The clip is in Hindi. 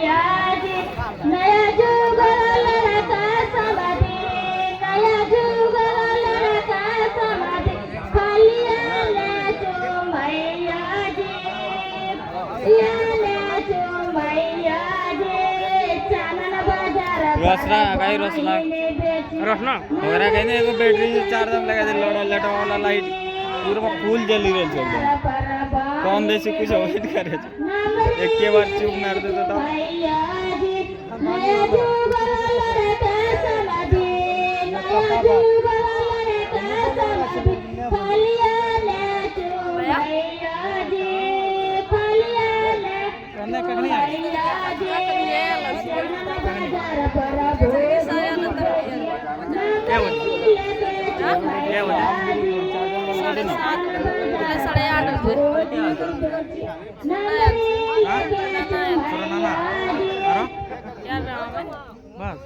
भैया जी नया जुग लड़का समाधि नया जुग लड़का समाधि खालिया ले चुम भैया जी या ले चुम भैया जी चानन बाजार रसना काही रसना रसना वगैरह कहते एगो बैटरी से चार्ज लगा दे लटा वाला लाइट पूरा फुल जली रही है एकदम कौन देसी कुछ अवॉइड करे एक के बार चुप मार देता था भैया जी नया जुग लड़का समाधि नया जुग लड़का समाधि खालिया ले चुम भैया जी खालिया ले चुम भैया जी चानन बाजार पर क्या बोले 8:30 बस